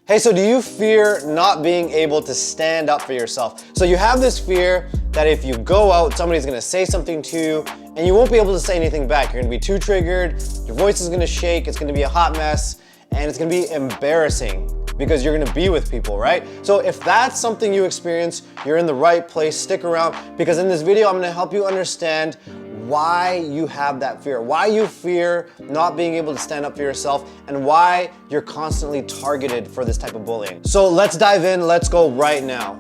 Hey, so do you fear not being able to stand up for yourself? So you have this fear that if you go out, somebody's gonna say something to you and you won't be able to say anything back. You're gonna be too triggered, your voice is gonna shake, it's gonna be a hot mess, and it's gonna be embarrassing because you're gonna be with people, right? So if that's something you experience, you're in the right place. Stick around, because in this video, I'm gonna help you understand why you have that fear, why you fear not being able to stand up for yourself, and why you're constantly targeted for this type of bullying. So let's dive in, let's go right now.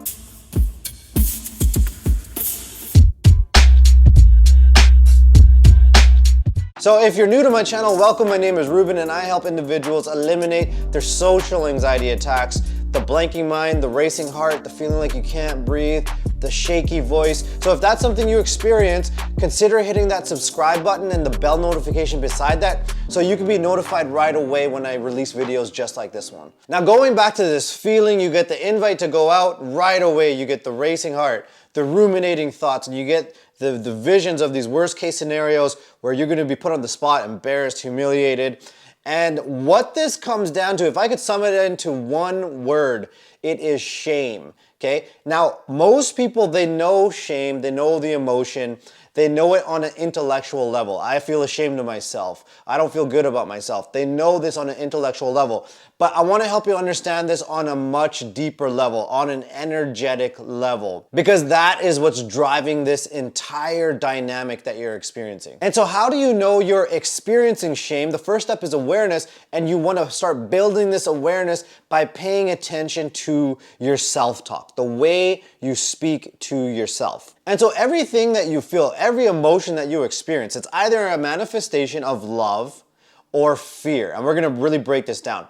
So if you're new to my channel, welcome. My name is Ruben and I help individuals eliminate their social anxiety attacks, the blanking mind, the racing heart, the feeling like you can't breathe, the shaky voice. So if that's something you experience, consider hitting that subscribe button and the bell notification beside that so you can be notified right away when I release videos just like this one. Now, going back to this feeling, you get the invite to go out, right away you get the racing heart, the ruminating thoughts, and you get the visions of these worst case scenarios where you're gonna be put on the spot, embarrassed, humiliated. And what this comes down to, if I could sum it into one word, it is shame, okay? Now, most people, they know shame, they know the emotion, they know it on an intellectual level. I feel ashamed of myself. I don't feel good about myself. They know this on an intellectual level. But I want to help you understand this on a much deeper level, on an energetic level, because that is what's driving this entire dynamic that you're experiencing. And so how do you know you're experiencing shame? The first step is awareness, and you want to start building this awareness by paying attention to your self-talk, the way you speak to yourself. And so everything that you feel, every emotion that you experience, it's either a manifestation of love or fear. And we're going to really break this down.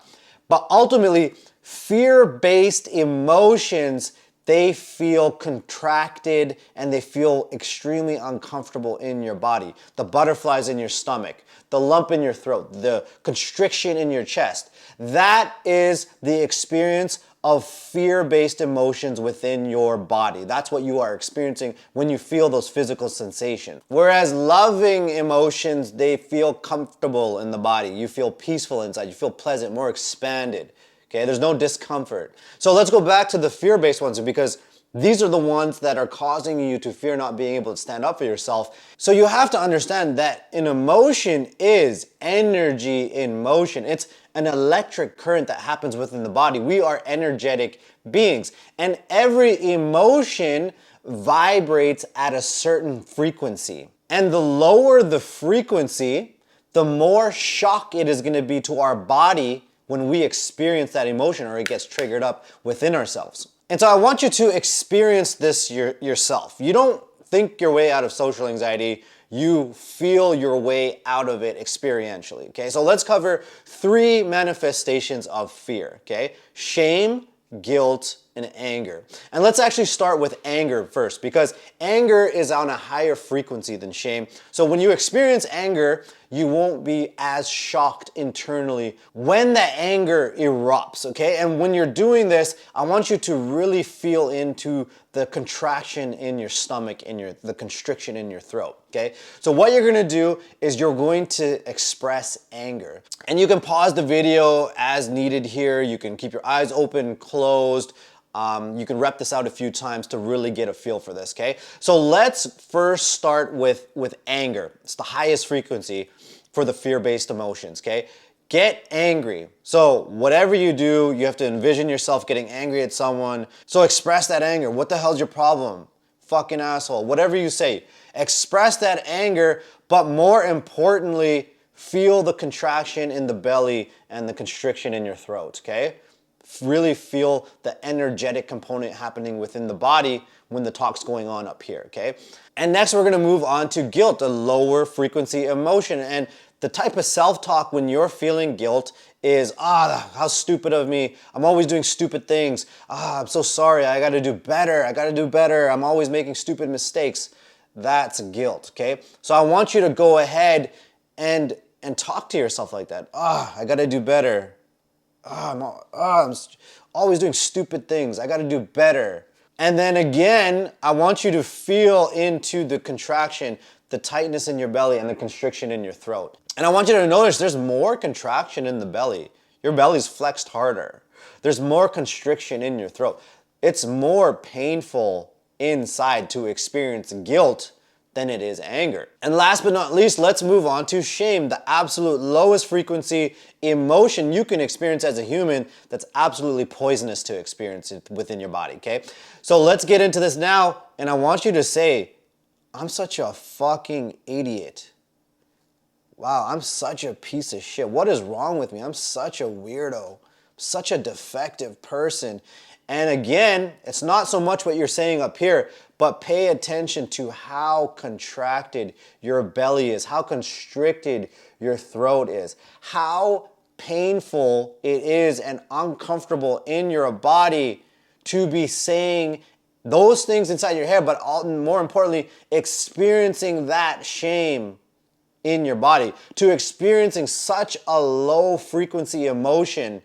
But ultimately, fear-based emotions, they feel contracted and they feel extremely uncomfortable in your body. The butterflies in your stomach, the lump in your throat, the constriction in your chest. That is the experience of fear-based emotions within your body. That's what you are experiencing when you feel those physical sensations. Whereas loving emotions, they feel comfortable in the body. You feel peaceful inside, you feel pleasant, more expanded. Okay, there's no discomfort. So let's go back to the fear-based ones, because these are the ones that are causing you to fear not being able to stand up for yourself. So you have to understand that an emotion is energy in motion. It's an electric current that happens within the body. We are energetic beings, and every emotion vibrates at a certain frequency. And the lower the frequency, the more shock it is going to be to our body when we experience that emotion or it gets triggered up within ourselves. And so I want you to experience this yourself. You don't think your way out of social anxiety, you feel your way out of it experientially, okay? So let's cover 3 manifestations of fear, okay? Shame, guilt, and anger. And let's actually start with anger first, because anger is on a higher frequency than shame. So when you experience anger, you won't be as shocked internally when that anger erupts, okay? And when you're doing this, I want you to really feel into the contraction in your stomach, the constriction in your throat, okay? So what you're gonna do is you're going to express anger. And you can pause the video as needed here. You can keep your eyes open, closed. You can rep this out a few times to really get a feel for this, okay? So let's first start with anger. It's the highest frequency for the fear-based emotions, okay? Get angry. So whatever you do, you have to envision yourself getting angry at someone. So express that anger. What the hell's your problem? Fucking asshole. Whatever you say, express that anger, but more importantly, feel the contraction in the belly and the constriction in your throat, okay? Really feel the energetic component happening within the body when the talk's going on up here, okay? And next we're gonna move on to guilt, a lower frequency emotion. And the type of self-talk when you're feeling guilt is, how stupid of me. I'm always doing stupid things. I'm so sorry, I gotta do better, I'm always making stupid mistakes. That's guilt, okay? So I want you to go ahead and talk to yourself like that. I gotta do better. I'm always doing stupid things. I gotta do better. And then again, I want you to feel into the contraction, the tightness in your belly and the constriction in your throat. And I want you to notice there's more contraction in the belly. Your belly's flexed harder. There's more constriction in your throat. It's more painful inside to experience guilt than it is anger. And last but not least, let's move on to shame, the absolute lowest frequency emotion you can experience as a human that's absolutely poisonous to experience it within your body, okay? So let's get into this now, and I want you to say, I'm such a fucking idiot. Wow, I'm such a piece of shit. What is wrong with me? I'm such a weirdo. Such a defective person. And again, it's not so much what you're saying up here, but pay attention to how contracted your belly is, how constricted your throat is, how painful it is and uncomfortable in your body to be saying those things inside your head, but more importantly, experiencing that shame in your body, to experiencing such a low frequency emotion,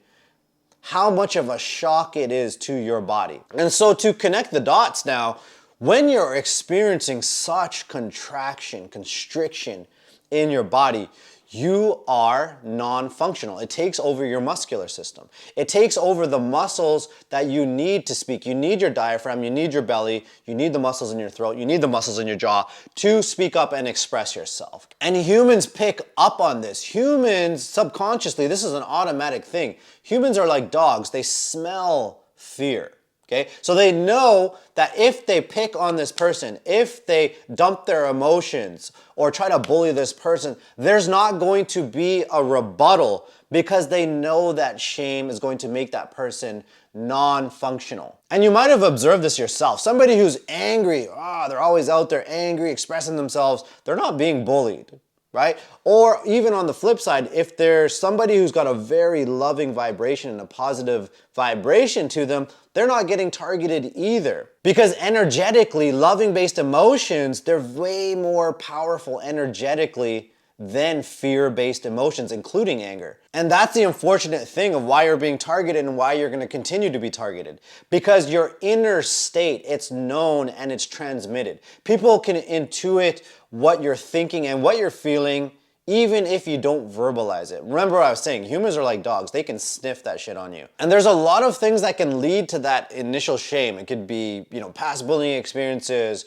how much of a shock it is to your body. And so to connect the dots now, when you're experiencing such contraction, constriction in your body, you are non-functional. It takes over your muscular system. It takes over the muscles that you need to speak. You need your diaphragm, you need your belly, you need the muscles in your throat, you need the muscles in your jaw to speak up and express yourself. And humans pick up on this. Humans, subconsciously, this is an automatic thing. Humans are like dogs. They smell fear. Okay, so they know that if they pick on this person, if they dump their emotions or try to bully this person, there's not going to be a rebuttal because they know that shame is going to make that person non-functional. And you might have observed this yourself. Somebody who's angry, they're always out there angry, expressing themselves, they're not being bullied. Right? Or even on the flip side, if there's somebody who's got a very loving vibration and a positive vibration to them, they're not getting targeted either. Because energetically, loving-based emotions, they're way more powerful energetically than fear-based emotions, including anger. And that's the unfortunate thing of why you're being targeted and why you're going to continue to be targeted. Because your inner state, it's known and it's transmitted. People can intuit what you're thinking and what you're feeling even if you don't verbalize it. Remember what I was saying, humans are like dogs. They can sniff that shit on you. And there's a lot of things that can lead to that initial shame. It could be, past bullying experiences,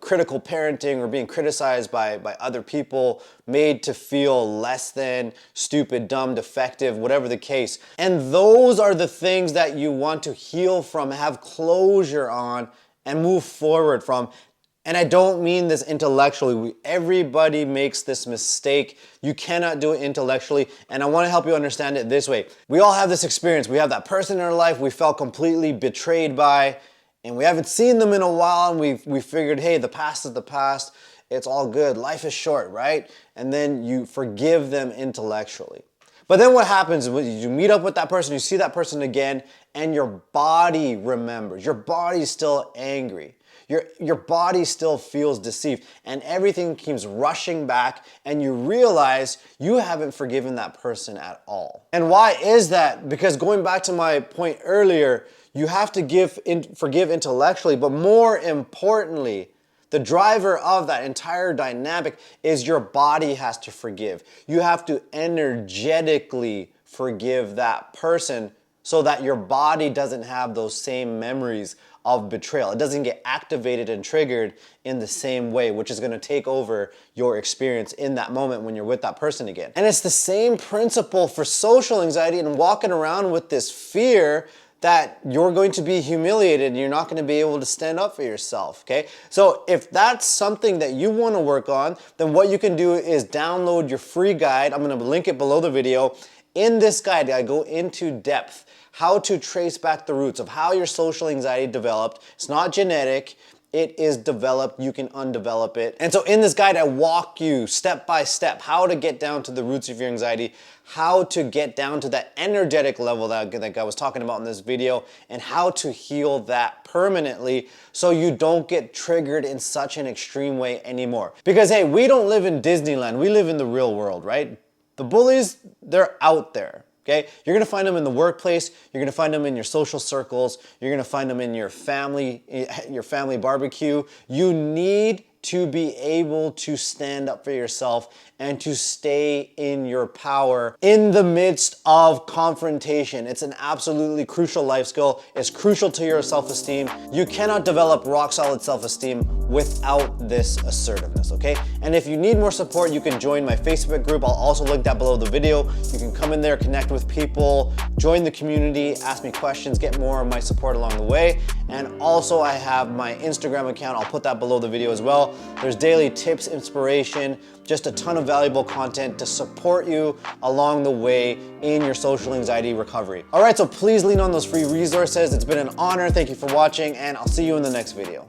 critical parenting or being criticized by other people, made to feel less than, stupid, dumb, defective, whatever the case. And those are the things that you want to heal from, have closure on, and move forward from. And I don't mean this intellectually. Everybody makes this mistake. You cannot do it intellectually. And I want to help you understand it this way. We all have this experience. We have that person in our life we felt completely betrayed by, and we haven't seen them in a while, and we figured, hey, the past is the past. It's all good. Life is short, right? And then you forgive them intellectually. But then what happens is you meet up with that person, you see that person again, and your body remembers. Your body's still angry. Your body still feels deceived, and everything keeps rushing back, and you realize you haven't forgiven that person at all. And why is that? Because going back to my point earlier, you have to forgive intellectually, but more importantly, the driver of that entire dynamic is your body has to forgive. You have to energetically forgive that person so that your body doesn't have those same memories of betrayal. It doesn't get activated and triggered in the same way, which is going to take over your experience in that moment when you're with that person again. And it's the same principle for social anxiety and walking around with this fear that you're going to be humiliated and you're not going to be able to stand up for yourself, okay? So if that's something that you want to work on, then what you can do is download your free guide. I'm going to link it below the video. In this guide, I go into depth how to trace back the roots of how your social anxiety developed. It's not genetic. It is developed. You can undevelop it. And so in this guide, I walk you step by step how to get down to the roots of your anxiety, how to get down to that energetic level that I was talking about in this video, and how to heal that permanently so you don't get triggered in such an extreme way anymore. Because hey, we don't live in Disneyland. We live in the real world, right? The bullies, they're out there. Okay? You're gonna find them in the workplace, you're gonna find them in your social circles, you're gonna find them in your family barbecue. You need to be able to stand up for yourself and to stay in your power in the midst of confrontation. It's an absolutely crucial life skill. It's crucial to your self-esteem. You cannot develop rock solid self-esteem without this assertiveness, okay? And if you need more support, you can join my Facebook group. I'll also link that below the video. You can come in there, connect with people, join the community, ask me questions, get more of my support along the way. And also I have my Instagram account. I'll put that below the video as well. There's daily tips, inspiration, just a ton of valuable content to support you along the way in your social anxiety recovery. All right, so please lean on those free resources. It's been an honor. Thank you for watching, and I'll see you in the next video.